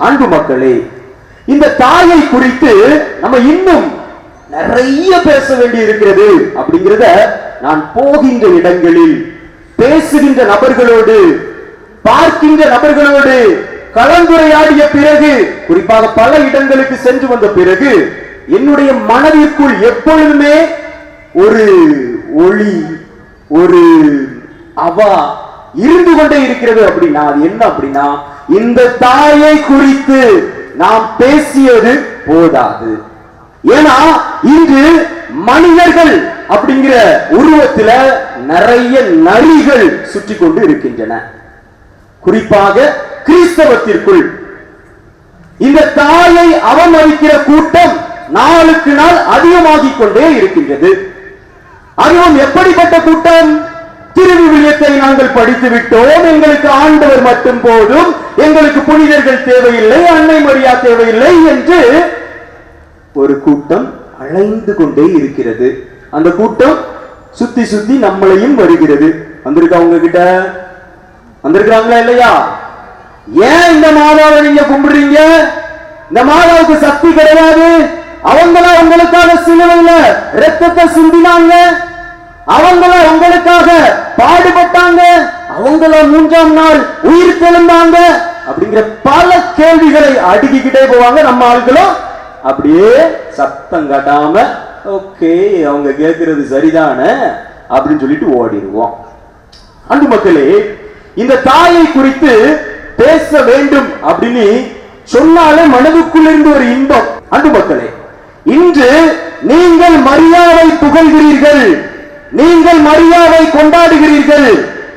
அன்பு மக்களே, இந்த தாயை குறித்து நம்ம இன்னும் நிறைய பேச வேண்டி இருக்கிறது அப்படிங்கிறத நான் போகின்ற இடங்களில் பேசுகின்ற நபர்களோடு பார்க்கின்ற நபர்களோடு கலந்துரையாடிய பிறகு, குறிப்பாக பல இடங்களுக்கு சென்று வந்த பிறகு என்னுடைய மனதிற்குள் எப்பொழுதுமே ஒரு ஒளி, ஒரு அவா இருந்து கொண்டே இருக்கிறது. அப்படின்னா அது என்ன அப்படின்னா, இந்த தாயை குறித்து நாம் பேசியது போதாது. ஏன்னா இன்று மனிதர்கள் அப்படிங்கிற உருவத்தில் நிறைய நரிகள் சுற்றி கொண்டு இருக்கின்றன. குறிப்பாக கிறிஸ்தவத்திற்குள் இந்த தாயை அவமதிக்கிற கூட்டம் நாளுக்கு நாள் அதிகமாகிக் கொண்டே இருக்கின்றது. அதுவும் எப்படிப்பட்ட கூட்டம்? திருவிவிலியத்தை நாங்கள் படித்து விட்டோம், எங்களுக்கு ஆண்டவர் மட்டும் போதும், எங்களுக்கு புனிதர்கள் தேவையில்லை, அன்னை மரியா தேவையில்லை என்று ஒரு கூட்டம் அழைந்து கொண்டே இருக்கிறது. அந்த கூட்டம் சுத்தி சுத்தி நம்மளையும் வருகிறது. வந்திருக்கா உங்ககிட்ட? வந்திருக்காங்களா இல்லையா? ஏன் இந்த மாதாவை நீங்க கும்பிடுறீங்க? இந்த மாதாவுக்கு சக்தி கிடையாது. அவங்கள உங்களுக்காக சிலுவையில ரத்தத்தை சிந்தினாங்க, அவங்கள உங்களுக்காக பாடுபட்டாங்க, அவங்கள 3ஆம் நாள் உயிர் தெழுந்தாங்க அப்படிங்கிற பல கேள்விகளை அடுக்கிக்கிட்டே போவாங்க. நம்ம ஆட்களும் அப்படியே சத்தம் காட்டாம ஓகே அவங்க கேட்கிறது சரிதானே அப்படின்னு சொல்லிட்டு ஓடிடுவோம். அன்பு மக்களே, இந்த தாயை குறித்து பேச வேண்டும் அப்படின்னு சொன்னாலே மனதுக்குள் இருந்து ஒரு இன்பம். அன்பு மக்களே, இன்று நீங்கள் மரியாதை புகழ்கிறீர்கள், நீங்கள் மரியாதை கொண்டாடுகிறீர்கள்,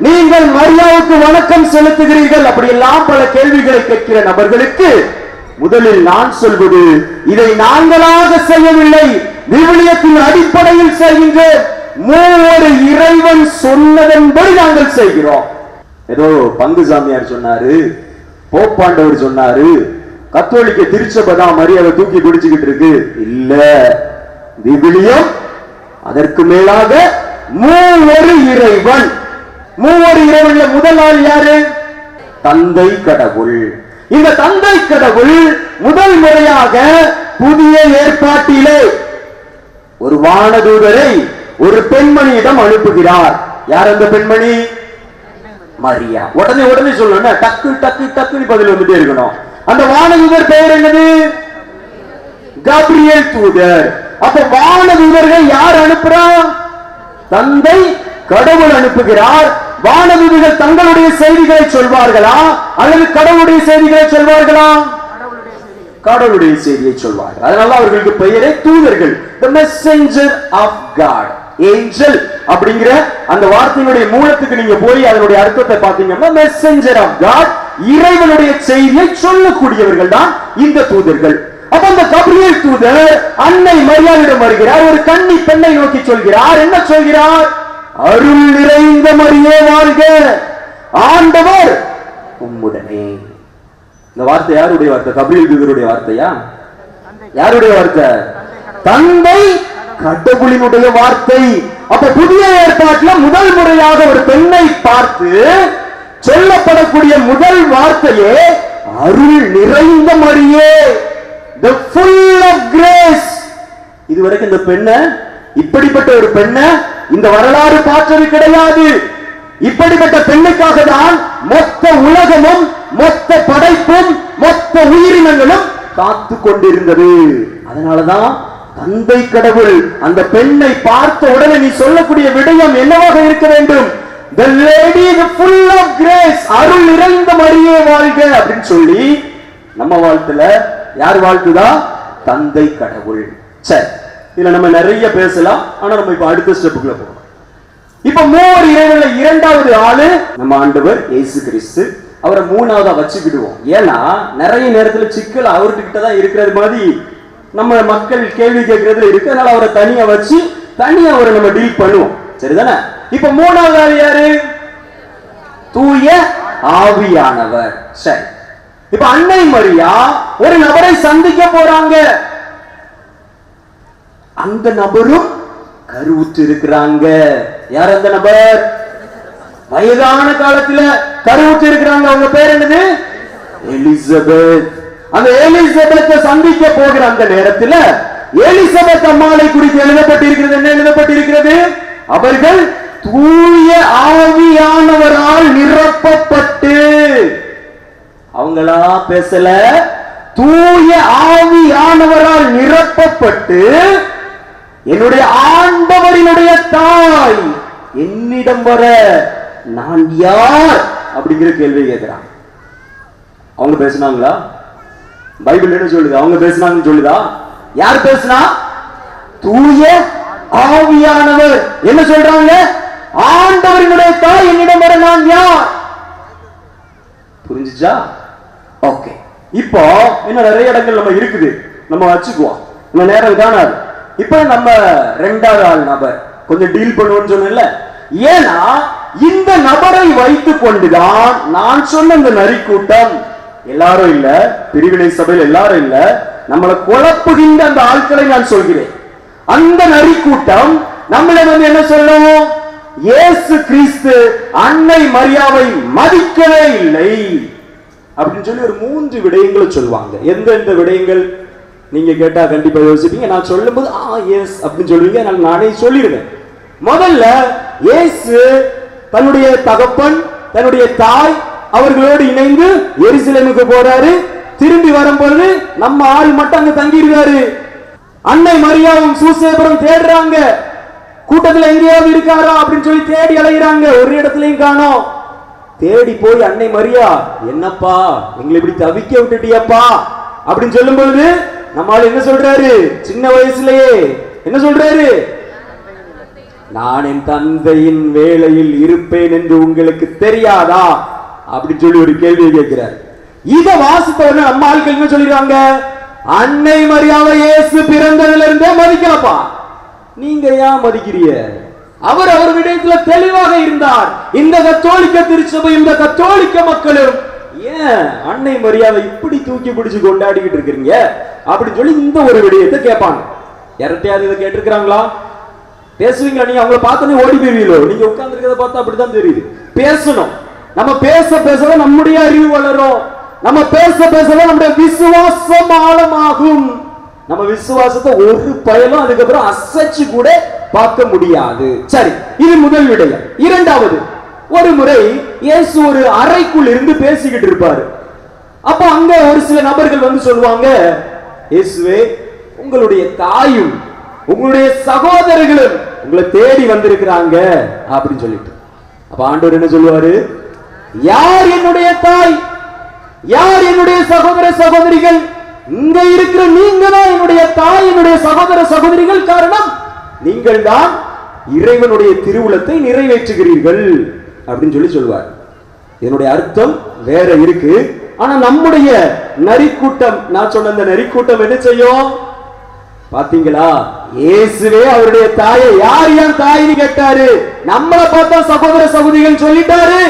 நீங்கள் மரியாவுக்கு வணக்கம் செலுத்துகிறீர்கள், அப்படியெல்லாம் பல கேள்விகளை கேட்கிற நபர்களுக்கு முதலில் நான் சொல்வது, இதை நாங்களாக செய்யவில்லை, விவிலியத்தின் அடிப்படையில் செய்கின்ற மூவொரு இறைவன் சொன்னதன்படி நாங்கள் செய்கிறோம். ஏதோ பங்கு சாமியார் சொன்னாரு, போப்பாண்டவர் சொன்னாரு, கத்தோலிக்க திருச்சபைதான் மரியாதை தூக்கி பிடிச்சுக்கிட்டு இருக்கு. இல்ல, விவிலியம் அதற்கு மேலாக மூவொரு இறைவன். மூவொரு இறைவன்ல முதல் ஆள் யாரு? தந்தை கடவுள். இந்த தந்தை கடவுள் முதல் முறையாக புதிய ஏற்பாட்டிலே ஒரு வானதூதரை ஒரு பெண்மணியிடம் அனுப்புகிறார். யார் அந்த பெண்மணி? மரியா. உடனே உடனே சொல்லணும், டக்கு டக்கு டக்குன்னு பதில் வந்துட்டே இருக்கணும். அந்த வானதூதர் பெயர் என்னது? கபிரியேல் தூதர். அப்ப வானதூதர்கள் யார் அனுப்புறா? தந்தை கடவுள் அனுப்புகிறார். வானதூதர்கள் தங்களுடைய செய்திகளை சொல்வார்களா அல்லது கடவுளுடைய செய்திகளை சொல்வார்களா? கடவுளுடைய செய்தியை சொல்வார்கள். அதனால அவர்களுக்கு பெயரே தூதர்கள். The messenger of God. Angel அப்படிங்கிற அந்த வார்த்தையினுடைய மூலத்துக்கு நீங்க போய் அதனுடைய அர்த்தத்தை பார்த்தீங்கன்னா, மெசஞ்சர் ஆஃப் காட், இறைவனுடைய செய்தியை சொல்லக்கூடியவர்கள் தான் இந்த தூதர்கள். அப்ப அந்த கபிரியேல் தூதர் அன்னை மரியாவிடம் வருகிறார். ஒரு கன்னி பெண்ணை நோக்கி சொல்கிறார். என்ன சொல்கிறார்? அருள் நிறைந்த மரியே வாழ்க, ஆண்டவர் உம்முடனே. இந்த வார்த்தை யாருடைய வார்த்தை? கபிரியேல் தூதருடைய வார்த்தையா? யாருடைய வார்த்தை? தந்தை கடவுளினுடைய வார்த்தை. அப்ப புதிய ஏற்பாட்டில் முதல் முறையாக ஒரு பெண்ணை பார்த்து சொல்லப்படக்கூடிய முதல் வார்த்தையே அருள் நிறைந்த மரியே, the full of grace. இதுவரைக்கும் இந்த பெண்ண, இப்படிப்பட்ட ஒரு பெண்ண இந்த வரலாறு பார்த்தது கிடையாது. இப்படிப்பட்ட பெண்ணுக்காக தான் மொத்த உலகமும் மொத்த படைப்பும் மொத்த உயிரினங்களும் காத்து கொண்டிருந்தது. அதனாலதான் தந்தை கடவுள் அந்த பெண்ணை பார்த்த உடனே நீ சொல்லக்கூடிய விடயம் என்னவாக இருக்க வேண்டும்? The lady, the full of grace, அருள் நிறைந்த மரியே வாழ்க அப்படின்னு சொல்லி நம்ம வாழ்த்துல யார் வாழ்த்துதா? தந்தை கடவுள். சரி, இதுல நம்ம நிறைய பேசலாம். ஆனா நம்ம இப்ப அடுத்த ஸ்டெப்புக்குள்ள போறோம். இப்ப மூவர் இறைவன்ல இரண்டாவது ஆளு நம்ம ஆண்டவர் இயேசு கிறிஸ்து. அவரை மூணாவதா வச்சுக்கிடுவோம். ஏன்னா நிறைய நேரத்துல சிக்கல் அவர்கிட்ட தான் இருக்கிறது மாதிரி நம்ம மக்கள் கேள்வி கேட்கறதுல இருக்கு. அதனால அவரை தனியா வச்சு தனியா அவரை நம்ம டீல் பண்ணுவோம். சரிதானே? இப்ப மூணாவது ஆள் யாரு? தூய ஆவியானவர். சரி, இப்ப அன்னை மரியா ஒரு நபரை சந்திக்க போறாங்க. அந்த நபரும் கருவுற்று இருக்கிறாங்க. யார் அந்த நபர்? வயதான காலத்துல கருவுற்று இருக்கிறாங்க. அவங்க பேர் என்னது? எலிசபெத். அந்த எலிசபெத்தை சந்திக்க போகிற அந்த நேரத்தில் எலிசபெத் அம்மாளை குறித்து எழுதப்பட்டிருக்கிறது. என்ன எழுதப்பட்டிருக்கிறது? அவர்கள் தூய ஆவியானவரால் நிரப்பப்பட்டு, அவங்களா பேசல, தூய ஆவியானவரால் நிரப்பப்பட்டு என்னுடைய ஆண்டவரினுடைய தாய் என்னிடம் வர நான் யார் அப்படிங்கிற கேள்வி கேட்கிறான். அவங்க பேசினாங்களா? பைபிள் என்ன சொல்லுது? அவங்க பேசினாங்கன்னு சொல்லுதா? யார் பேசினா? தூய ஆவியானவர். என்ன சொல்றாங்க? ஆண்டவரினுடைய தாய் என்னிடம் வர நான் யார். புரிஞ்சுச்சா? ஓகே. இப்போ இன்னும் நிறைய இடங்கள் நம்ம இருக்குது, நம்ம வச்சுக்குவோம், நம்ம நேரம் காணாது. இப்ப நம்ம ரெண்டாவது ஆள் நபர் கொஞ்சம் டீல் பண்ணுவோம்னு சொன்னேன்ல. ஏன்னா இந்த நபரை வைத்துக் கொண்டுதான் நான் சொன்ன இந்த நரிக்கூட்டம், எல்லாரும் இல்ல, பிரிவினை சபையில் எல்லாரும் இல்ல, நம்மளை குழப்புகின்ற அந்த ஆட்களை நான் சொல்கிறேன். அந்த நரிக்கூட்டம் நம்மளிடம் வந்து என்ன சொல்லும்? இயேசு கிறிஸ்து அன்னை மரியாவை மதிக்கவே இல்லை அப்படின்னு சொல்லி ஒரு 3 விடயங்களை சொல்லுவாங்க. எந்தெந்த விடயங்கள் நீங்க கேட்டா கண்டிப்பா யோசிப்பீங்க. நான் சொல்லும் போது எஸ் அப்படின்னு சொல்லுவீங்க. நானே சொல்லிடுவேன். முதல்ல இயேசு தன்னுடைய தகப்பன், தன்னுடைய தாய் அவர்களோடு இணைந்து எருசலேமுக்கு போறாரு. திரும்பி வரும்போது நம்ம ஆள் மட்டும் அங்க தங்கியிருக்காரு. அன்னை மரியாவும் சூசேபரும் தேடுறாங்க, கூட்டத்தில் எங்கேயாவது இருக்காரா அப்படின்னு சொல்லி தேடி அலைகிறாங்க. ஒரு இடத்துலயும் காணோம். தேடி போய் அன்னை மரியா, என்னப்பா எங்களை இப்படி தவிக்க விட்டுட்டியப்பா அப்படின்னு சொல்லும் பொழுது நம்ம ஆள் என்ன சொல்றாரு? சின்ன வயசுலயே என்ன சொல்றாரு? நான் என் தந்தையின் வேளையில் இருப்பேன் என்று உங்களுக்கு தெரியாதா அப்படின்னு சொல்லி ஒரு கேள்வியை கேட்கிறார். இத வாசித்தவன நம்ம ஆட்கள் என்ன சொல்லிடுறாங்க? அன்னை மரியாவை இயேசு பிறந்ததுல இருந்தே மதிக்கலப்பா, நீங்க ஏன் மதிக்கிறீங்க? அவர் விடயத்துல தெளிவாக இருந்தார். இந்த கத்தோலிக்க திருச்சபை, இந்த கத்தோலிக்க மக்களும் ஏன் அன்னை மரியாதை இப்படி தூக்கி பிடிச்சு கொண்டாடிக்கிட்டு இருக்கிறீங்க அப்படின்னு சொல்லி இந்த ஒரு விடயத்தை கேட்பாங்க. யார்கிட்டயாவது இதை கேட்டிருக்கிறாங்களா? பேசுவீங்களா? நீங்க அவங்களை பார்த்தோன்னே ஓடி போயிருவீங்களோ? நீங்க உட்கார்ந்து இருக்கிறத பார்த்தா அப்படித்தான் தெரியுது. பேசணும். நம்ம பேச பேசதான் நம்முடைய அறிவு வளரும். நம்ம பேச பேசதான் நம்முடைய விசுவாசம் ஆழமாகும். நம்ம விசுவாசத்தை ஒரு பயலும் அதுக்கப்புறம் அசைச்சு கூட பார்க்க முடியாது. சரி, இது முதல் விடயம். இரண்டாவது, ஒரு முறை இயேசு ஒரு அறைக்குள் இருந்து பேசிக்கிட்டு இருப்பாரு. அப்ப அங்க ஒரு சில நபர்கள் வந்து சொல்லுவாங்க, இயேசுவே உங்களுடைய தாயும் உங்களுடைய சகோதரர்களும் உங்களை தேடி வந்திருக்கிறாங்க அப்படின்னு சொல்லிட்டு. அப்ப ஆண்டவர் என்ன சொல்லுவாரு? யார் என்னுடைய தாய், யார் என்னுடைய சகோதர சகோதரிகள்? இங்க இருக்கிற நீங்க தான் என்னுடைய தாய், என்னுடைய சகோதர சகோதரிகள். காரணம், நீங்கள் தான் இறைவனுடைய திருவுளத்தை நிறைவேற்றுகிறீர்கள் அப்படின்னு சொல்லி சொல்வார். என்னுடைய அர்த்தம் வேற இருக்கு. ஆனா நம்முடைய நரிக்கூட்டம், நான் சொன்ன அந்த நரிக்கூட்டம் என்ன செய்யும் பாத்தீங்களா? இயேசுவே அவருடைய தாயை யார் என் தாயின்னு கேட்டாரு, நம்மளை பார்த்தா சகோதர சகோதரிகள் சொல்லிட்டாரு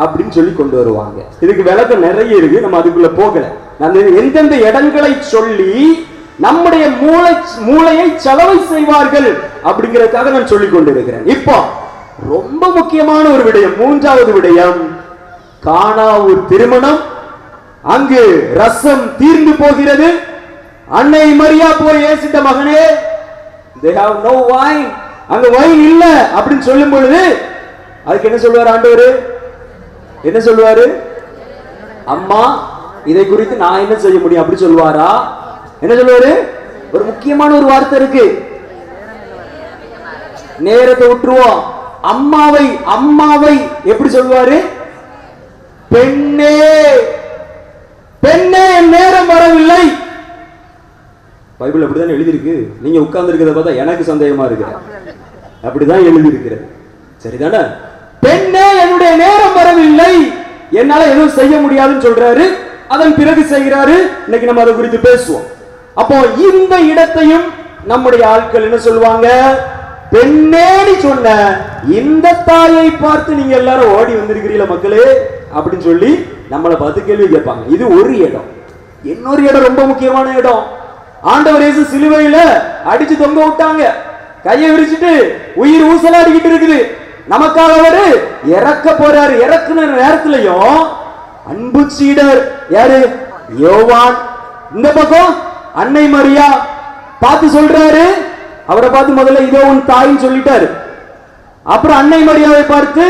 அப்படின்னு சொல்லி கொண்டு வருவாங்க. இதுக்கு விளக்கம் நிறைய இருக்கு, நம்ம அதுக்குள்ள போகல. நான் எந்தெந்த இடங்களை சொல்லி நம்முடைய மூளையை செலவை செய்வார்கள் அப்படிங்கிறதுக்காக நான் சொல்லிக் கொண்டிருக்கிறேன். இப்போ ரொம்ப முக்கியமான ஒரு விடயம், மூன்றாவது விடயம், கானா ஒரு திருமணம். அங்கு ரசம் தீர்ந்து போகிறது. அன்னை மரியா போய் இயேசுட்ட, மகனே they have no wine, அங்க வைன் இல்ல அப்படின்னு சொல்லும் பொழுது அதுக்கு என்ன சொல்வார் ஆண்டவர்? என்ன சொல்வாரு? அம்மா இதை குறித்து நான் என்ன செய்ய முடியும் அப்படி சொல்வாரா? என்ன சொல்வாரு? ஒரு முக்கியமான ஒரு வார்த்தை இருக்கு, நேரத்தை விட்டுருவோம். அம்மாவை அம்மாவை எப்படி சொல்வாரு? பெண்ணே பெண்ணே நேரம் வரவில்லை. பைபிள் அப்படிதான் எழுதியிருக்கு. நீங்க உட்கார்ந்து இருக்கிறத பார்த்தா எனக்கு சந்தேகமா இருக்கு. அப்படிதான் எழுதி இருக்கிறது, சரிதானே? பெண்ணே என்னுடைய நேரம் வரவில்லை, என்னால எதுவும் செய்ய முடியாதுன்னு சொல்றாரு. அதன் பிறகு செய்கிறாரு. இன்னைக்கு நம்ம அதை குறித்து பேசுவோம். அப்போ இந்த இடத்தையும் நம்முடைய ஆட்கள் என்ன சொல்லுவாங்க? பெண்ணேன்னு சொன்ன இந்த தாயை பார்த்து நீங்க எல்லாரும் ஓடி வந்திருக்கிறீங்களா மக்களே அப்படின்னு சொல்லி நம்மளை பார்த்து கேள்வி கேட்பாங்க. இது ஒரு இடம். இன்னொரு இடம் ரொம்ப முக்கியமான இடம். ஆண்டவர் இயேசு சிலுவையில அடிச்சு தொங்க விட்டாங்க. கையை விரிச்சிட்டு உயிர் ஊசலாடிக்கிட்டு இருக்குது. நமக்காக அவரு இறக்க போறாரு. இறக்குன நேரத்திலையும் அன்பு சீடர் யாரு? யோவான். இந்த பக்கம் அன்னை மரியா பார்த்து சொல்றாரு. அவரை பார்த்து முதல்ல இதோ உன் தாயின்னு சொல்லிட்டாரு. அப்புறம் அன்னை மரியாவை பார்த்து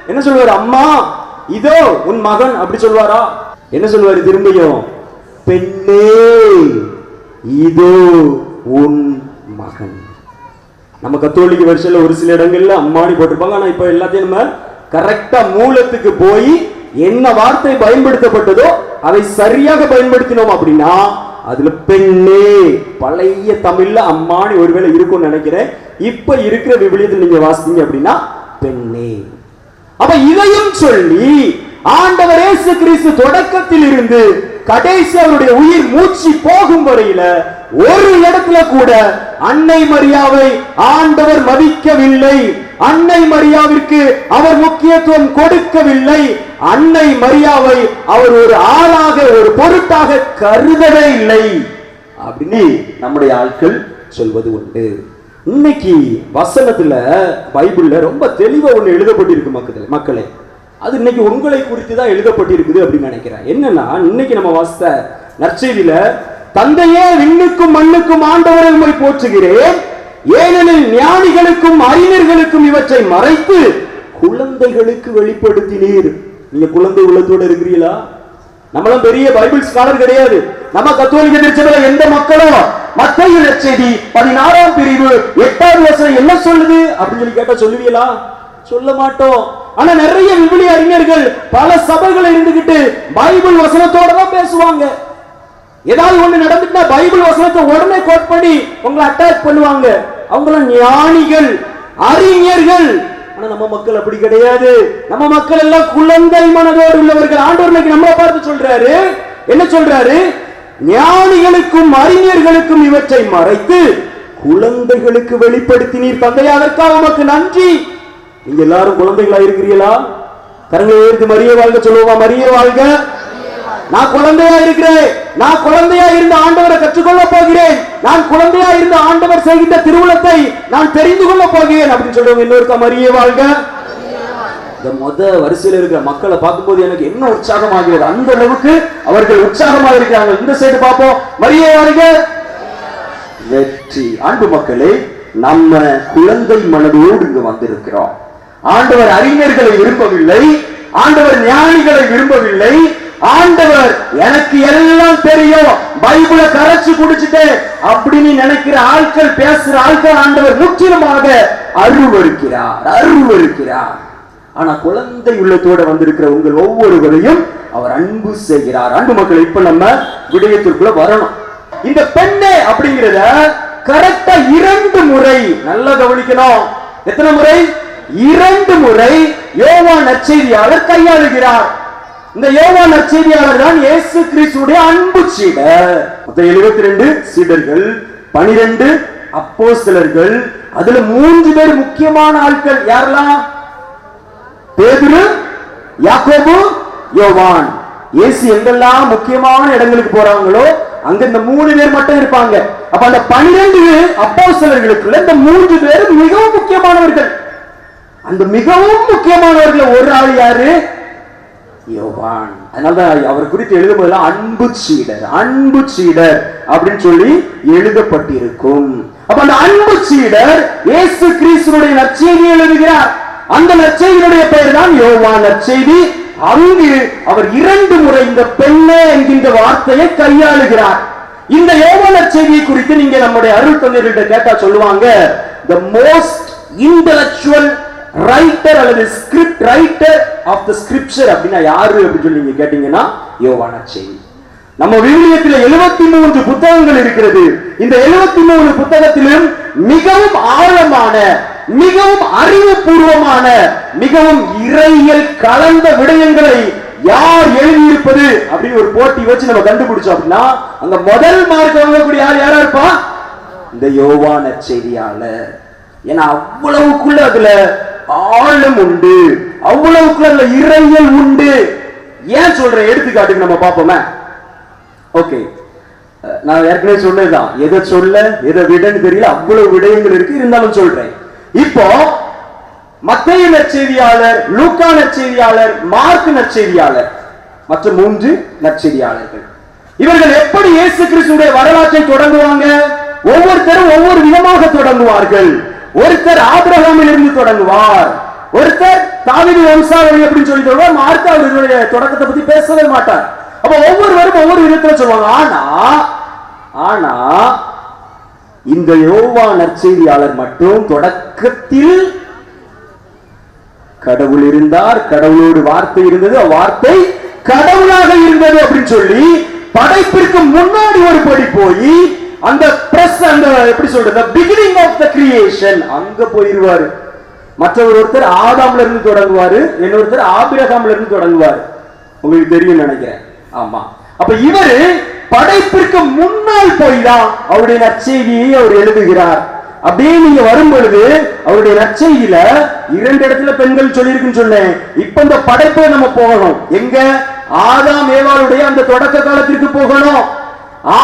என்ன சொல்வாரு? அம்மா இதோ உன் மகன் அப்படி சொல்வாரா? என்ன சொல்வாரு திரும்பியும்? பெண்ணே இதோ உன் மகன். நம்ம கத்தோலிக்க வருஷத்துல ஒரு சில இடங்கள்ல அம்மாடி போட்டிருப்பாங்க. ஆனா இப்ப எல்லாத்தையும் நம்ம கரெக்டா மூலத்துக்கு போய் என்ன வார்த்தை பயன்படுத்தப்பட்டதோ அதை சரியாக பயன்படுத்தினோம் அப்படின்னா அதுல பெண்ணே பழைய தமிழ்ல அம்மானி ஒருவேளை இருக்கும்னு நினைக்கிறேன். இப்ப இருக்கிற விவிலியத்தில் நீங்க வாசித்தீங்க அப்படின்னா பெண்ணே. அப்ப இதையும் சொல்லி ஆண்டவர் இயேசு கிறிஸ்து தொடக்கத்தில் இருந்து கடைசி அவருடைய உயிர் மூச்சு போகும் வரையில ஒரு இடத்துல கூட அன்னை மரியாவை ஆண்டவர் மதிக்கவில்லை. அன்னை மரியாவிற்கு அவர் முக்கியத்துவம் கொடுக்கவில்லை. அன்னை மரியாவை அவர் ஒரு ஆளாக ஒரு பொருட்டாக கருதவே இல்லை அப்படின்னு நம்முடைய ஆட்கள் சொல்வது உண்டு. இன்னைக்கு வசனத்துல பைபிள்ல ரொம்ப தெளிவா ஒண்ணு எழுதப்பட்டிருக்கு மக்களே. அது இன்னைக்கு உங்களை குறித்து தான் எழுதப்பட்டிருக்குது அப்படின்னு நினைக்கிறேன். என்னன்னா இன்னைக்கு நம்ம வாசித்த நற்செய்தியில தந்தையே விண்ணுக்கும் மண்ணுக்கும் ஆண்டவரை உம்மை போற்றுகிறேன், ஏனெனில் ஞானிகளுக்கும் அறிஞர்களுக்கும் இவற்றை மறைத்து குழந்தைகளுக்கு வெளிப்படுத்தினீர். நீங்க குழந்தை உள்ளத்தோடு இருக்கிறீங்களா? நம்மளும் பெரிய பைபிள் ஸ்காலர் கிடையாது. நம்ம கத்தோலிக்க திருச்சபையில எந்த மக்களும் மத்தேயு நற்செய்தி 16ஆம் பிரிவு 8வது வசனம் என்ன சொல்லுது அப்படின்னு சொல்லி கேட்டா சொல்லுவீங்களா? சொல்ல மாட்டோம். ஆனா நிறைய விவிலிய அறிஞர்கள் பல சபைகளை இருந்துகிட்டு பைபிள் வசனத்தோட தான் பேசுவாங்க. ஏதாவது ஒண்ணு நடந்துட்டா பைபிள் வசனத்தை உடனே கோட் பண்ணி உங்களை அட்டாக் பண்ணுவாங்க. அவங்களும் ஞானிகள், அறிஞர்கள். ஆனா நம்ம மக்கள் அப்படி கிடையாது. நம்ம மக்கள் எல்லாம் குழந்தை மனதோடு உள்ளவர்கள். ஆண்டவர் நம்மளை பார்த்து சொல்றாரு, என்ன சொல்றாரு? ஞானிகளுக்கும் அறிஞர்களுக்கும் இவற்றை மறைத்து குழந்தைகளுக்கு வெளிப்படுத்தினீர் தந்தையா, அதற்காக உமக்கு நன்றி. நீங்க எல்லாரும் குழந்தைகளா இருக்கிறீங்களா? கரங்களை உயர்த்தி மரியே வாழ்க சொல்லுவா. மரியே வாழ்க. நான் குழந்தையா இருக்கிறேன். நான் குழந்தையா இருந்த ஆண்டவரை கற்றுக்கொள்ள போகிறேன். நான் குழந்தையா இருந்த ஆண்டவர் செய்கின்ற திருவுளத்தை நான் தெரிந்து கொள்ள போகிறேன் அப்படின்னு சொல்றவங்க இன்னொருக்கா மரியே வாழ்க. இந்த வரிசையில் இருக்கிற மக்களை பார்க்கும்போது எனக்கு என்ன உற்சாகமாகிறது. அந்த அளவுக்கு அவர்கள் உற்சாகமாக இருக்கிறாங்க. இந்த சைடு பார்ப்போம். மரியே வாழ்க. வெற்றி. அன்பு மக்களே, நம்ம குழந்தை மனதோடு இங்கு வந்திருக்கிறோம். ஆண்டவர் அறிஞர்களை விரும்பவில்லை. ஆண்டவர் ஞானிகளை விரும்பவில்லை. ஆண்டவர் எனக்கு எல்லாம் தெரியும், பைபிளை கரைச்சு குடிச்சுட்டு அப்படின்னு நினைக்கிற ஆட்கள், பேசுற ஆட்கள் ஆண்டவர் முற்றிலுமாக அருவருக்கிறார். ஆனா குழந்தை உள்ளத்தோட வந்திருக்கிற உங்கள் ஒவ்வொருவரையும் அவர் அன்பு செய்கிறார். அன்பு மக்கள், இப்ப நம்ம விடயத்திற்குள்ள வரணும். இந்த பெண்ணே அப்படிங்கிறத கரெக்டா 2 முறை நல்லா கவனிக்கணும். எத்தனை முறை? 2 முறை யோவான் நற்செய்தியாளர் கையாளுகிறார். இந்த யோவான் நற்செய்தியாளர் தான் இயேசு கிறிஸ்துவுடைய அன்பு சீடர். மொத்தம் 72 சீடர்கள், 12 அப்போஸ்தலர்கள். அதுல 3 பேர் முக்கியமான ஆட்கள். யாரெல்லாம்? பேதுரு, யாக்கோபு, யோவான். இயேசு எங்கெல்லாம் முக்கியமான இடங்களுக்கு போறாங்களோ அங்க இந்த 3 பேர் மட்டும் இருப்பாங்க. அப்ப அந்த 12 அப்போஸ்தலர்களுக்குள்ள இந்த 3 பேர் மிகவும் முக்கியமானவர்கள். அந்த மிகவும் முக்கியமானவர்கள் ஒரு ஆள் யாரு? யோவான். அதனாலதான் அவர் குறித்து எழுதும்போதெல்லாம் அன்பு சீடர் அப்படின்னு சொல்லி எழுதப்பட்டிருக்கும். அப்ப அந்த அன்பு சீடர் இயேசு கிறிஸ்துவினுடைய நற்செய்தி எழுதுகிறார். அந்த நற்செய்தியுடைய பெயர் தான் யோவான் நற்செய்தி. அங்கு அவர் 2 முறை இந்த பெண்ணே என்கின்ற வார்த்தையை கையாளுகிறார். இந்த யோவான் நற்செய்தியை குறித்து நீங்க நம்முடைய அருள் தந்தையர்கிட்ட கேட்டா சொல்லுவாங்க, the most intellectual writer அல்லது script writer of the scripture அப்படின்னா யாரு அப்படின்னு சொல்லி நீங்க கேட்டீங்கன்னா யோவான் நற்செய்தி. நம்ம விவிலியத்தில் 73 புத்தகங்கள் இருக்கிறது. இந்த 73 புத்தகத்திலும் மிகவும் ஆழமான, மிகவும் அறிவுபூர்வமான, மிகவும் இறையியல் கலந்த விடயங்களை யார் எழுதியிருப்பது அப்படின்னு ஒரு போட்டி வச்சு நம்ம கண்டுபிடிச்சோம் அப்படின்னா அங்க முதல் மார்க் வாங்கக்கூடிய யாரா இருப்பா? இந்த யோவான் நற்செய்தியாளர். ஏன்னா அவ்வளவுக்குள்ள அதுல ஆழம் உண்டு, அவ்வளவுக்குள்ள அதுல இறையியல் உண்டு. ஏன் சொல்றேன்? எடுத்துக்காட்டுக்கு நம்ம பார்ப்போமே. ஓகே, நான் ஏற்கனவே சொன்னதுதான், எதை சொல்ல எதை விடன்னு தெரியல, அவ்வளவு விடயங்கள் இருக்கு. இருந்தாலும் சொல்றேன். இப்போ மத்தேயு நற்செய்தியாளர், லூக்கா நற்செய்தியாளர், மார்க் நற்செய்தியாளர், மற்ற 3 நற்செய்தியாளர்கள். இவர்கள் எப்படி இயேசு கிறிஸ்துடைய வரலாற்றை தொடங்குவாங்க? ஒவ்வொருத்தரும் ஒவ்வொரு விதமாக தொடங்குவார்கள். ஒருத்தர் ஆபிரகாமில் இருந்து தொடங்குவார், ஒருத்தர் தாவீது வம்சாவளி அப்படின்னு சொல்லி சொல்லுவார். மார்க் அவர்களுடைய தொடக்கத்தை பத்தி பேசவே மாட்டார். அப்ப ஒவ்வொருவரும் ஒவ்வொரு விதத்துல சொல்லுவாங்க. ஆனா இந்த யோவான் நற்செய்தியாளர் மட்டும் தொடக்கத்தில் கடவுள் இருந்தார், கடவுளோடு வார்த்தை இருந்தது, வார்த்தை கடவுளாக இருந்தது அப்படின்னு சொல்லி படைப்பிற்கு முன்னாடி ஒரு படி போய் அந்த பிரஸ் அந்த எப்படி சொல்றது பிகினிங் ஆஃப் த கிரியேஷன் அங்க போயிருவாரு. ஒருத்தர் ஆதாம்ல இருந்து தொடங்குவாரு, இன்னொருத்தர் ஆபிரகாம்ல இருந்து தொடங்குவாரு. உங்களுக்கு தெரியும் நினைக்கிறேன். ஆமா, அப்ப இவரு படைப்பிற்கு முன்னால் போய்தான் அவருடைய நற்செய்தியை அவர் எழுதுகிறார். அப்படியே நீங்க வரும் பொழுது அவருடைய நற்செய்தியில 2 இடத்துல பெண்கள் சொல்லியிருக்குன்னு சொன்னேன். இப்ப இந்த படைப்பை நம்ம போகணும். எங்க? ஆதாம் ஏவாளுடைய அந்த தொடக்க காலத்திற்கு போகணும்.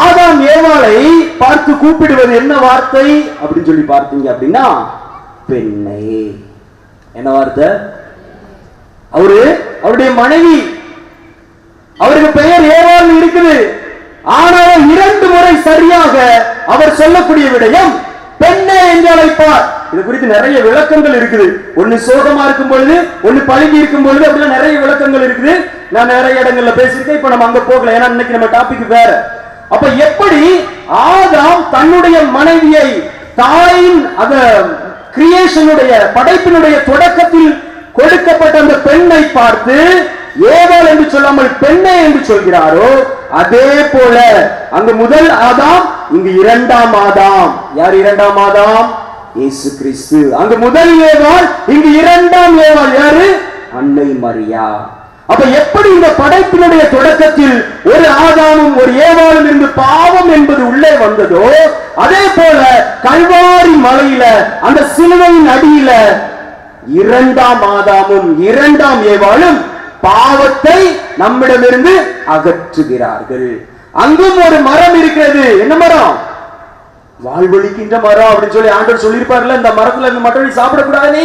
ஆதாம் ஏவாளை பார்த்து கூப்பிடுவது என்ன வார்த்தை அப்படின்னு சொல்லி பார்த்தீங்க அப்படின்னா பெண்ணே. என்ன வார்த்தை? அவருடைய மனைவி, அவருக்கு பெயர் ஏவாள் இருக்குது. ஆனால் 2 முறை சரியாக அவர் சொல்லக்கூடிய விடயம் பெண்ணே என்று அழைப்பார். இது குறித்து நிறைய விளக்கங்கள் இருக்குது. ஒன்னு சோகமா இருக்கும் பொழுது, ஒன்னு பழுகி இருக்கும் பொழுது, அப்படிலாம் நிறைய விளக்கங்கள் இருக்குது. நான் நிறைய இடங்கள்ல பேசியிருக்கேன். இப்ப நம்ம அங்க போகல, ஏன்னா இன்னைக்கு நம்ம டாபிக் வேற. அப்ப எப்படி ஆதாம் தன்னுடைய மனைவியை தாயின் அந்த கிரியேஷனுடைய படைப்பினுடைய தொடக்கத்தில் கொடுக்கப்பட்ட அந்த பெண்ணை பார்த்து ஏவாள் என்று சொல்லாமல் பெண்ணே என்று சொல்கிறாரோ, அதே போல அங்கு முதல் ஆதாம், இங்கு 2ஆம் ஆதாம். யார் 2ஆம் ஆதாம்? இயேசு கிறிஸ்து. அங்கு முதல் ஏவாள், இங்கு 2ஆம் ஏவாள். யாரு? அன்னை மரியா. அப்ப எப்படி இந்த படைப்பினுடைய தொடக்கத்தில் ஒரு ஆதாமும் ஒரு ஏவாளும் இருந்து பாவம் என்பது உள்ளே வந்ததோ, அதே போல கல்வாரி மலையில அந்த சிலுவையின் அடியில 2ஆம் ஆதாமும் 2ஆம் ஏவாளும் பாவத்தை நம்மிடமிருந்து அகற்றுகிறார்கள். அங்கும் ஒரு மரம் இருக்கிறது. என்ன மரம்? வாழ்வழிக்கின்ற மரம் அப்படின்னு சொல்லி ஆண்டவர் சொல்லியிருப்பார்ல, இந்த மரத்துல இருந்து மட்டும் சாப்பிடக்கூடாது.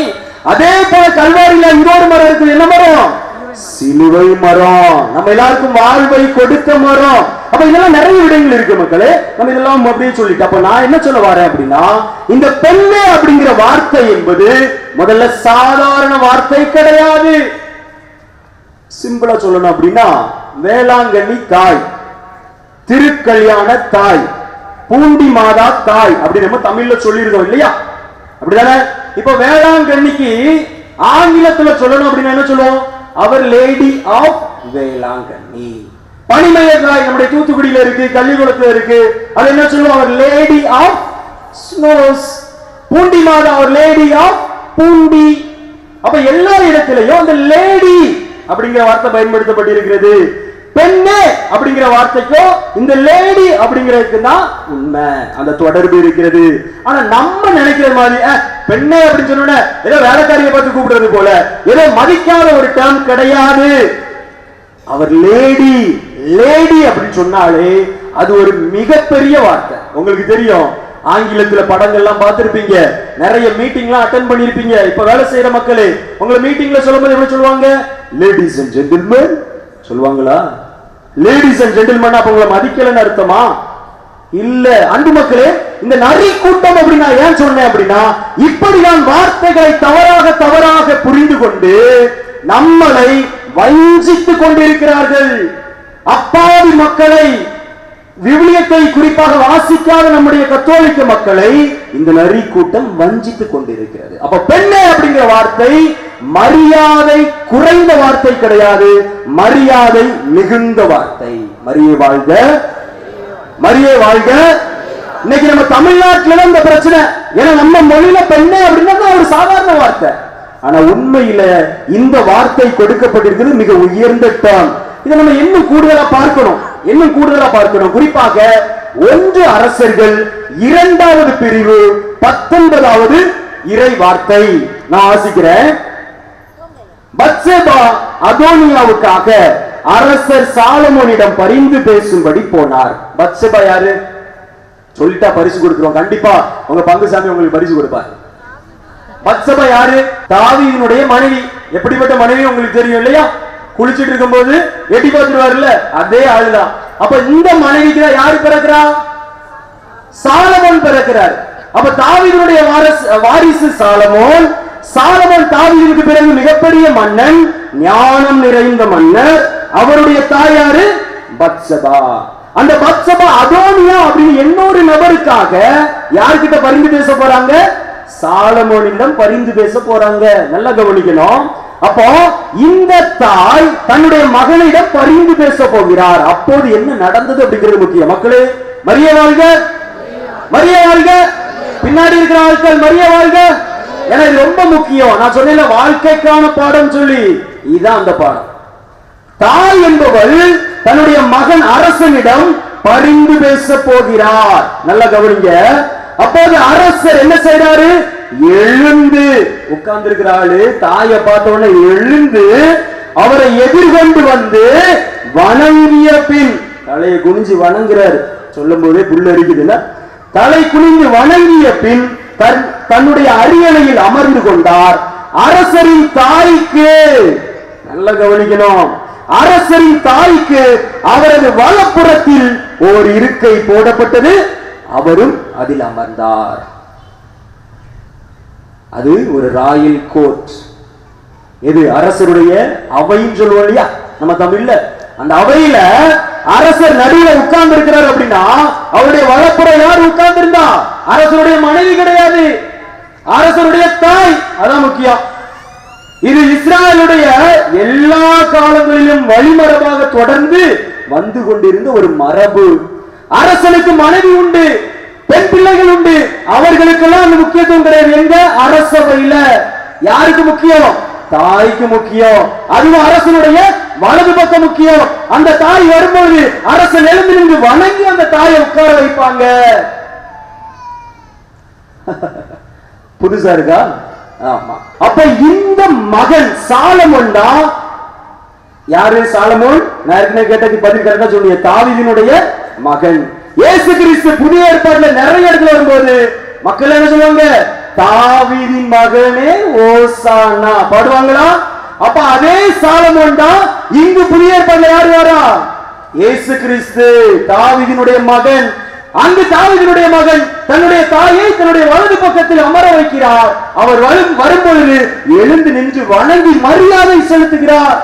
அதே போல கல்வாரியில இன்னொரு மரம் இருக்குது. என்ன மரம்? சிலுவை மரம். நம்ம எல்லாருக்கும் வாழ்வை கொடுத்த மரம். அப்ப இதெல்லாம் நிறைய விடயங்கள் இருக்கு மக்களே. நம்ம இதெல்லாம் அப்படியே சொல்லிட்டு, அப்ப நான் என்ன சொல்ல வரேன் அப்படின்னா, இந்த பெண்ணே அப்படிங்கிற வார்த்தை என்பது முதல்ல சாதாரண வார்த்தை கிடையாது. சிம்பிளா சொல்லணும் அப்படின்னா, வேளாங்கண்ணி தாய், திருக்கல்யாண தாய், பூண்டி மாதா தாய் அப்படி நம்ம தமிழ்ல சொல்லிருக்கோம் இல்லையா? அப்படிதானே? இப்ப வேளாங்கண்ணிக்கு ஆங்கிலத்துல சொல்லணும் அப்படின்னா என்ன சொல்லுவோம்? அவர் லேடி ஆஃப் வேளாங்கண்ணி. பனிமய தாய் நம்முடைய தூத்துக்குடியில இருக்கு, கள்ளிக்குளத்துல இருக்கு. அது என்ன சொல்லுவோம்? அவர் lady of Snows. Poondi Mata our lady of Poondi. அப்ப எல்லா இடத்திலையும் அந்த லேடி அப்படிங்கிற வார்த்தை பயன்படுத்தப்பட்டிருக்கிறது. பெண்ணே அப்படிங்கிற வார்த்தைக்கோ இந்த லேடி அப்படிங்கிறதுக்கு தான் உண்மை அந்த தொடர்பு இருக்கிறது. ஆனா நம்ம நினைக்கிற மாதிரி பெண்ணே அப்படின்னு சொன்ன ஏதோ வேலைக்காரியை பார்த்து கூப்பிடுறது போல ஏதோ மதிக்காத ஒரு டேர்ம் கிடையாது. அவர் லேடி, லேடி அப்படின்னு சொன்னாலே அது ஒரு மிகப்பெரிய வார்த்தை. உங்களுக்கு தெரியும், ஆங்கிலத்துல படங்கள்லாம் பார்த்திருப்பீங்க, நிறைய மீட்டிங்லாம் அட்டெண்ட் பண்ணிருப்பீங்க. இப்ப வேலை செய்யற மக்களே, உங்களை மீட்டிங்ல சொல்லும்போது எப்படி சொல்லுவாங்க? லேடிஸ் அண்ட் ஜென்டில்மேன் சொல்லுவாங்களா? லேடிஸ் அண்ட் ஜென்டில்மேன் அப்ப உங்களை மதிக்கலன்னு அர்த்தமா? இல்ல. அன்பு மக்களே, இந்த நரி கூட்டம் அப்படின்னு நான் ஏன் சொன்னேன் அப்படின்னா, இப்படிதான் வார்த்தைகளை தவறாக தவறாக புரிந்து கொண்டு நம்மளை வஞ்சித்துக் கொண்டிருக்கிறார்கள். அப்பாவி மக்களை, விவிலியத்தை குறிப்பாக வாசிக்காத நம்முடைய கத்தோலிக்க மக்களை இந்த நரி கூட்டம் வஞ்சித்துக் கொண்டிருக்கிறது. அப்ப பெண்ணே அப்படிங்கிற வார்த்தை மரியாதை குறைந்த வார்த்தை கிடையாது, மரியாதை மிகுந்த வார்த்தை. மரியே வாழ்க, மரியே வாழ்க. இன்னைக்கு நம்ம தமிழ்நாட்டில இந்த பிரச்சனை. ஏன்னா நம்ம மொழியில பெண்ணே அப்படின்னா ஒரு சாதாரண வார்த்தை. ஆனா உண்மையில இந்த வார்த்தை கொடுக்கப்பட்டிருக்கிறது மிக உயர்ந்த டேர்ம். இதை நம்ம இன்னும் கூடுதலா பார்க்கணும், இன்னும் கூடுதலா பார்க்கணும். குறிப்பாக 1 அரசர்கள் 2வது பிரிவு 19வது இறை வார்த்தை நான் வாசிக்கிறேன். பத்சேபா அதோனியாவுக்காக அரசர் சாலமோனிடம் பரிந்து பேசும்படி போனார். பத்சேபா யாரு? சொல்லிட்டா பரிசு கொடுத்துருவோம். கண்டிப்பா உங்க பங்குசாமி உங்களுக்கு பரிசு கொடுப்பார். பத்சேபா யாரு? தாவீதினுடைய மனைவி. எப்படிப்பட்ட மனைவி உங்களுக்கு தெரியும் இல்லையா? குளிச்சிட்டு இருக்கும் போது எட்டி பார்த்துருவாருல்ல, அதே ஆளுதான். அப்ப இந்த மனைவிக்கு யாரு பிறக்கிறா? சாலமோன் பிறக்கிறார். அப்ப தாவீதுடைய வாரிசு சாலமோன். சாலமோன் தாவீதுக்கு பிறகு மிகப்பெரிய மன்னன், ஞானம் நிறைந்த மன்னர். அவருடைய தாயாரு பத்சபா. அந்த பத்சபா அதோனியா அப்படின்னு இன்னொரு நபருக்காக யார்கிட்ட பரிந்து பேச போறாங்க? சாலமோனிடம் பரிந்து பேச போறாங்க. நல்லா கவனிக்கணும். அப்போ இந்த தாய் தன்னுடைய மகனிடம் பரிந்து பேச போகிறார். அப்போது என்ன நடந்தது அப்படிங்கிறது முக்கியம். மக்களே, மரிய வாழ்க, மரிய வாழ்க. பின்னாடி இருக்கிற ஆட்கள் மரிய வாழ்க. எனக்கு ரொம்ப முக்கியம். நான் சொன்ன வாழ்க்கைக்கான பாடம் சொல்லி இதுதான் அந்த பாடம். தாய் என்பவள் தன்னுடைய மகன் அரசனிடம் பரிந்து பேச போகிறார். நல்லா கவனிங்க. அப்போது அரசர் என்ன செய்யறாரு? எழுந்து உட்கார்ந்து இருக்கிற ஆளு தாயை பார்த்த உடனே எழுந்து அவரை எதிர்கொண்டு வந்து வணங்கிய பின், தலையை குனிஞ்சு வணங்குறாரு. சொல்லும் போதே புல் அரிக்குதுன்னா, தலை குனிந்து வணங்கிய பின் தன்னுடைய அரியணையில் அமர்ந்து கொண்டார். அரசரின் தாய்க்கு, நல்லா கவனிக்கணும், அரசரின் தாய்க்கு அவரது வலப்புறத்தில் ஓர் இருக்கை போடப்பட்டது. அவரும் அதில் அமர்ந்தார். அது ஒரு ராயல் கோர்ட். எது? அரசருடைய அவைன்னு சொல்லுவோம் இல்லையா நம்ம தமிழ்ல. அந்த அவையில அரசர் நடுவில் உட்கார்ந்து இருக்கிறார் அப்படின்னா அவருடைய வலப்புறம் யார் உட்கார்ந்து இருந்தா? அரசருடைய மனைவி கிடையாது, அரசருடைய தாய். அதான் முக்கியம். இது இஸ்ராயலுடைய எல்லா காலங்களிலும் வழிமரபாக தொடர்ந்து வந்து கொண்டிருந்த ஒரு மரபு. அரசனுக்கு மனைவி உண்டு, பெண் பிள்ளைகள் உண்டு. அவர்களுக்கெல்லாம் அந்த முக்கியத்துவம் கிடையாது. எங்க? அரசவையில. யாருக்கு முக்கியம்? தாய்க்கு முக்கியம். அதுவும் அரசனுடைய வலது பக்கம் முக்கியம். அந்த தாய் வரும்போது அரசன் எழுந்து நின்று வணங்கி அந்த தாயை உட்கார வைப்பாங்க. புதுசா இருக்கா? ஆமா. அப்ப இந்த மகன் சாலமோன் தான். யாரு சாலமோன்? நான் ஏற்கனவே கேட்டதுக்கு பதில் கரெக்டா சொன்னீங்க. தாவீதினுடைய மகன். இயேசு கிறிஸ்து புதிய ஏற்பாட்டுல நிறைய இடத்துல வரும்போது மக்கள் என்ன சொல்லுவாங்க? தாவீதின் மகனே ஓசானா பாடுவாங்களா? அப்ப அதே சாலமோன் தான் இங்கு புதிய ஏற்பாட்டுல யாரு வரா? இயேசு கிறிஸ்து, தாவீதினுடைய மகன். அங்கு தாவீதினுடைய மகன் தன்னுடைய தாயை தன்னுடைய வலது பக்கத்தில் அமர வைக்கிறார். அவர் வரும்பொழுது எழுந்து நின்று வணங்கி மரியாதை செலுத்துகிறார்.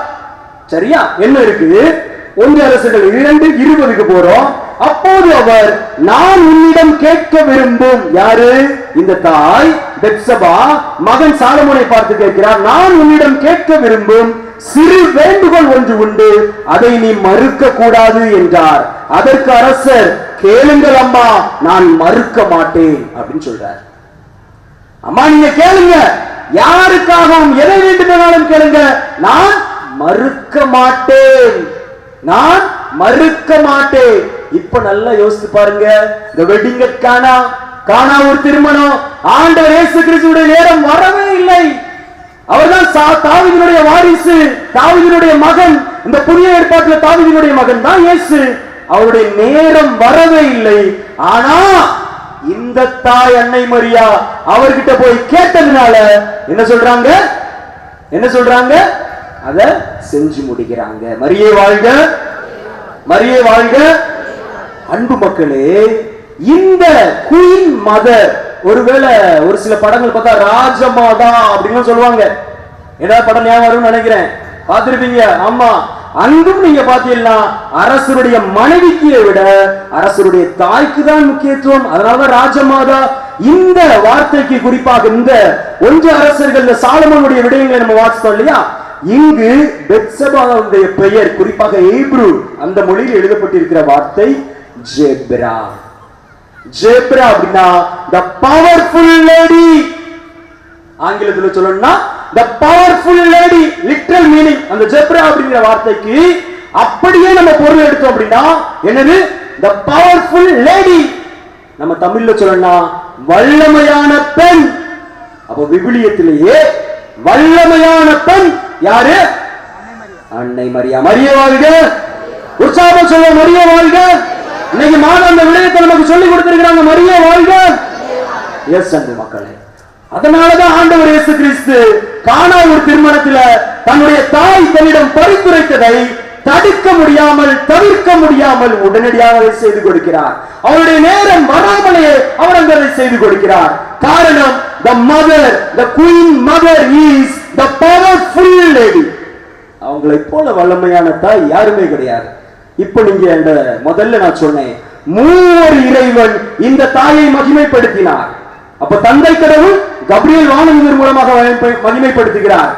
சரியா? என்ன இருக்கு? 1 அரசர்கள் 2:20 போறோம். அப்போது அவர், நான் உன்னிடம் கேட்க விரும்பும், யாரு? இந்த தாய் பெத்சபா மகன் சாலமோனை பார்த்து கேட்கிறார். நான் உன்னிடம் கேட்க விரும்பும் சிறு வேண்டுகோள் ஒன்று உண்டு, அதை நீ மறுக்க கூடாது என்றார். அதற்கு அரசர், கேளுங்கள் அம்மா, நான் மறுக்க மாட்டேன் அப்படின்னு சொல்றார். அம்மா நீங்க கேளுங்க, யாருக்காகவும் எதை வேண்டுமானாலும் கேளுங்க, நான் மறுக்க மாட்டேன், நான் மறுக்க மாட்டேன். இப்ப நல்லா யோசித்து பாருங்க. இந்த வெட்டிங் கானா ஒரு திருமணம். ஆண்டவர் இயேசு கிறிஸ்துவுடைய நேரம் வரவே இல்லை. அவர்தான் தாவீதினுடைய வாரிசு, தாவீதினுடைய மகன். இந்த புதிய ஏற்பாட்டில் தாவீதினுடைய மகன் தான் இயேசு. அவருடைய நேரம் வரவே இல்லை. ஆனா இந்த தாய் அன்னை மரியா அவர்கிட்ட போய் கேட்டதுனால என்ன சொல்றாங்க? என்ன சொல்றாங்க? அத செஞ்சு முடிக்கிறாங்க. மரியே வாழ்க, மரியே வாழ்க. அன்பு மக்களே, இந்த குயின் மதர், ஒருவேளை ஒரு சில படங்கள் பார்த்தா ராஜமாதா அப்படின்னு சொல்லுவாங்க. ஏதாவது படம் ஞாபகம் வரும்னு நினைக்கிறேன், பார்த்திருப்பீங்க. ஆமா, அங்கும் நீங்க பாத்தீங்கன்னா அரசருடைய மனைவிக்கு விட அரசருடைய தாய்க்கு தான் முக்கியத்துவம். அதனாலதான் ராஜமாதா. இந்த வார்த்தைக்கு குறிப்பாக இந்த 1 அரசர்கள் சாலமோனுடைய விடயங்களை நம்ம வாசித்தோம் இல்லையா? இங்கு பெத்சபாவுடைய பெயர் குறிப்பாக ஹீப்ரு அந்த மொழியில் எழுதப்பட்டிருக்கிற வார்த்தை ஜெப்ரா. ஜெப்ரா அப்படின்னா the powerful lady. ஆங்கிலத்தில் சொல்லணும்னா the powerful lady, literal meaning. அந்த ஜெப்ரா அப்படிங்கிற வார்த்தைக்கு அப்படியே நம்ம பொருள் எடுத்தோம் அப்படின்னா என்னது? the powerful lady. நம்ம தமிழ்ல சொல்லணும்னா வல்லமையான பெண். அப்ப விவிலியத்திலேயே வல்லமையான பெண் யாரு? அன்னை மரியா. மரியே வாழ்க. உற்சாகம் சொல்ல மரியே வாழ்க. இன்னைக்கு மாதம் அந்த விடயத்தை நமக்கு சொல்லி கொடுத்திருக்கிறாங்க. மரியே வாழ்க. எஸ் அன்பு மக்களே, அதனாலதான் ஆண்டவர் இயேசு கிறிஸ்து கானா ஒரு திருமணத்தில் தன்னுடைய தாய் தன்னிடம் பரிந்துரைத்ததை தடுக்க முடியாமல், தவிர்க்க முடியாமல் உடனடியாக அதை செய்து கொடுக்கிறார். அவருடைய நேரம் வராமலே அவர் அங்கே அதை செய்து கொடுக்கிறார். காரணம், the mother, the queen mother is the powerful lady. அவங்களை போல வல்லமையான தாய் யாருமே கிடையாது. இப்ப நீங்க அந்த முதல்ல நான் சொன்னேன், மூவர் இறைவன் இந்த தாயை மகிமைப்படுத்தினார். அப்ப தந்தை கடவுள் கபிரியேல் வானதூதர் மூலமாக மகிமைப்படுத்துகிறார்.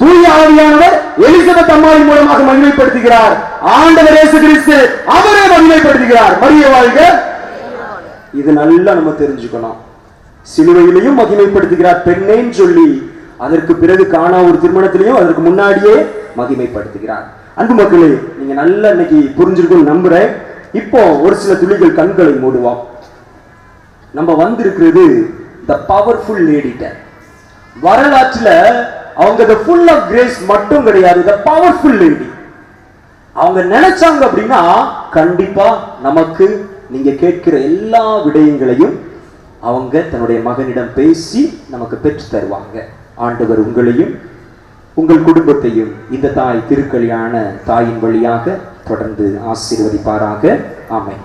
தூய ஆவியானவர் எலிசபெத் அம்மாவின் மூலமாக மகிமைப்படுத்துகிறார். ஆண்டவர் இயேசு கிறிஸ்து அவரே மகிமைப்படுத்துகிறார். மரியே வாழ்க. இது நல்லா நம்ம தெரிஞ்சுக்கணும். சிலுவையிலையும் மகிமைப்படுத்துகிறார் பெண்ணேன்னு சொல்லி, அதற்கு பிறகு காணா ஒரு திருமணத்திலையும் அதற்கு முன்னாடியே மகிமைப்படுத்துகிறார். அன்பு மக்களே, நீங்க நல்லா இன்னைக்கு புரிஞ்சிருக்கும் நம்புறேன். இப்போ ஒரு சில துளிகள் கண்களை மூடுவோம். நம்ம வந்திருக்கிறது த பவர்ஃபுல் லேடிட்ட. வரலாற்றுல அவங்க the full of grace மட்டும் கிடையாது, the powerful lady. அவங்க நினைச்சாங்க அப்படின்னா கண்டிப்பா நமக்கு நீங்க கேட்கிற எல்லா விடயங்களையும் அவங்க தன்னுடைய மகனிடம் பேசி நமக்கு பெற்று தருவாங்க. ஆண்டவர் உங்களையும் உங்கள் குடும்பத்தையும் இந்த தாய் திருக்கல்யாண தாயின் வழியாக தொடர்ந்து ஆசீர்வதிப்பாராக. ஆமென்.